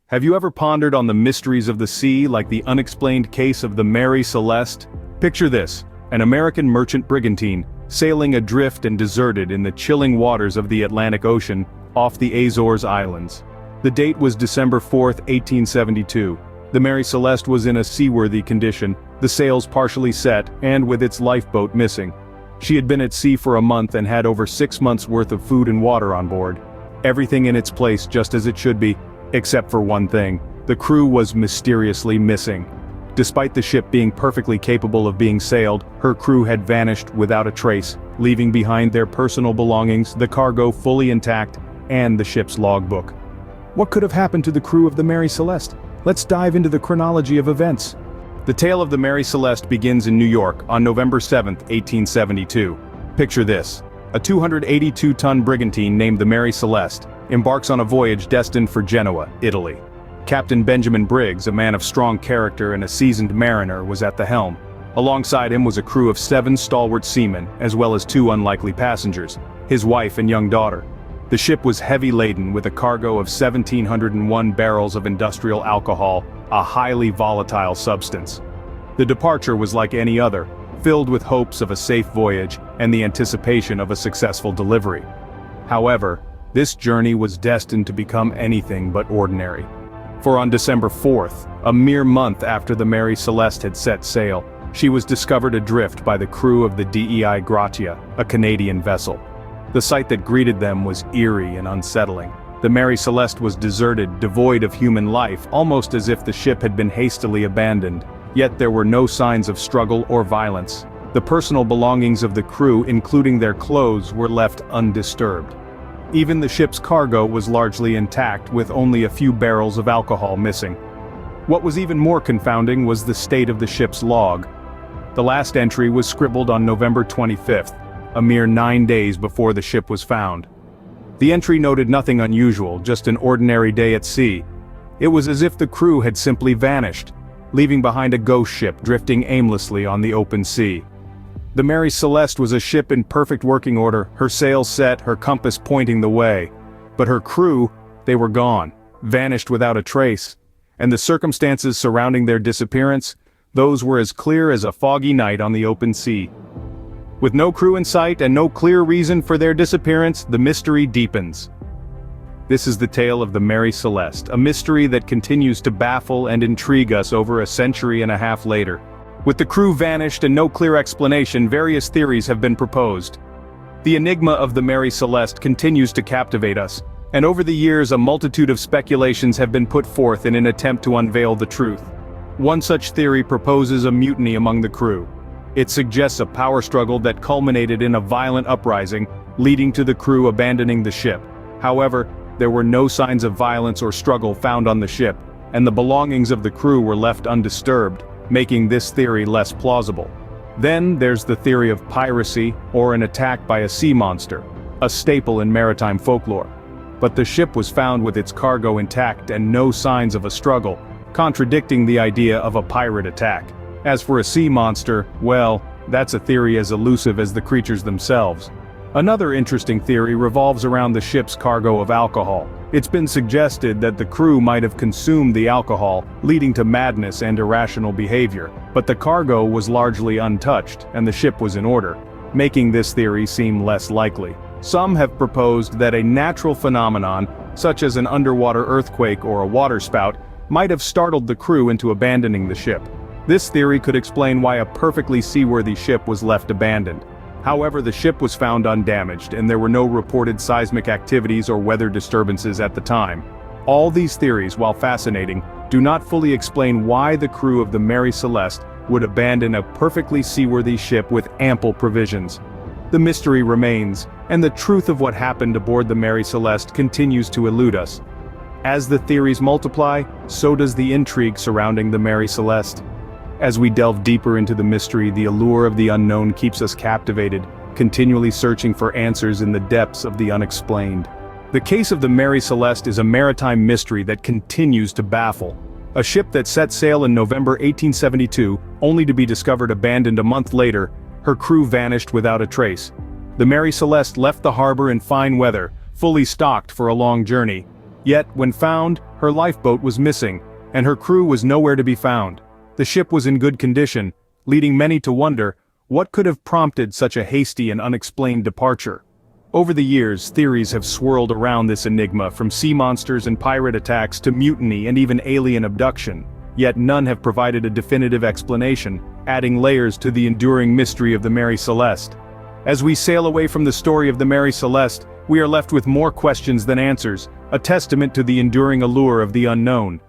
Have you ever pondered on the mysteries of the sea, like the unexplained case of the Mary Celeste? Picture this, an American merchant brigantine, sailing adrift and deserted in the chilling waters of the Atlantic Ocean, off the Azores Islands. The date was December 4, 1872. The Mary Celeste was in a seaworthy condition, the sails partially set, and with its lifeboat missing. She had been at sea for a month and had over 6 months' worth of food and water on board. Everything in its place just as it should be, except for one thing: the crew was mysteriously missing. Despite the ship being perfectly capable of being sailed, her crew had vanished without a trace, leaving behind their personal belongings, the cargo fully intact, and the ship's logbook. What could have happened to the crew of the Mary Celeste? Let's dive into the chronology of events. The tale of the Mary Celeste begins in New York on November 7, 1872. Picture this: a 282-ton brigantine named the Mary Celeste embarks on a voyage destined for Genoa, Italy. Captain Benjamin Briggs, a man of strong character and a seasoned mariner, was at the helm. Alongside him was a crew of 7 stalwart seamen, as well as 2 unlikely passengers, his wife and young daughter. The ship was heavy laden with a cargo of 1,701 barrels of industrial alcohol, a highly volatile substance. The departure was like any other, filled with hopes of a safe voyage and the anticipation of a successful delivery. However, this journey was destined to become anything but ordinary. For on December 4th, a mere month after the Mary Celeste had set sail, she was discovered adrift by the crew of the DEI Gratia, a Canadian vessel. The sight that greeted them was eerie and unsettling. The Mary Celeste was deserted, devoid of human life, almost as if the ship had been hastily abandoned. Yet there were no signs of struggle or violence. The personal belongings of the crew, including their clothes, were left undisturbed. Even the ship's cargo was largely intact, with only a few barrels of alcohol missing. What was even more confounding was the state of the ship's log. The last entry was scribbled on November 25th, a mere 9 days before the ship was found. The entry noted nothing unusual, just an ordinary day at sea. It was as if the crew had simply vanished, leaving behind a ghost ship drifting aimlessly on the open sea. The Mary Celeste was a ship in perfect working order, her sails set, her compass pointing the way. But her crew, they were gone, vanished without a trace. And the circumstances surrounding their disappearance, those were as clear as a foggy night on the open sea. With no crew in sight and no clear reason for their disappearance, the mystery deepens. This is the tale of the Mary Celeste, a mystery that continues to baffle and intrigue us over a century and a half later. With the crew vanished and no clear explanation, various theories have been proposed. The enigma of the Mary Celeste continues to captivate us, and over the years a multitude of speculations have been put forth in an attempt to unveil the truth. One such theory proposes a mutiny among the crew. It suggests a power struggle that culminated in a violent uprising, leading to the crew abandoning the ship. However, there were no signs of violence or struggle found on the ship, and the belongings of the crew were left undisturbed, making this theory less plausible. Then there's the theory of piracy, or an attack by a sea monster, a staple in maritime folklore. But the ship was found with its cargo intact and no signs of a struggle, contradicting the idea of a pirate attack. As for a sea monster, well, that's a theory as elusive as the creatures themselves. Another interesting theory revolves around the ship's cargo of alcohol. It's been suggested that the crew might have consumed the alcohol, leading to madness and irrational behavior, but the cargo was largely untouched, and the ship was in order, making this theory seem less likely. Some have proposed that a natural phenomenon, such as an underwater earthquake or a waterspout, might have startled the crew into abandoning the ship. This theory could explain why a perfectly seaworthy ship was left abandoned. However, the ship was found undamaged, and there were no reported seismic activities or weather disturbances at the time. All these theories, while fascinating, do not fully explain why the crew of the Mary Celeste would abandon a perfectly seaworthy ship with ample provisions. The mystery remains, and the truth of what happened aboard the Mary Celeste continues to elude us. As the theories multiply, so does the intrigue surrounding the Mary Celeste. As we delve deeper into the mystery, the allure of the unknown keeps us captivated, continually searching for answers in the depths of the unexplained. The case of the Mary Celeste is a maritime mystery that continues to baffle. A ship that set sail in November 1872, only to be discovered abandoned a month later, her crew vanished without a trace. The Mary Celeste left the harbor in fine weather, fully stocked for a long journey. Yet, when found, her lifeboat was missing, and her crew was nowhere to be found. The ship was in good condition, leading many to wonder, what could have prompted such a hasty and unexplained departure? Over the years, theories have swirled around this enigma, from sea monsters and pirate attacks to mutiny and even alien abduction. Yet none have provided a definitive explanation, adding layers to the enduring mystery of the Mary Celeste. As we sail away from the story of the Mary Celeste, we are left with more questions than answers, a testament to the enduring allure of the unknown.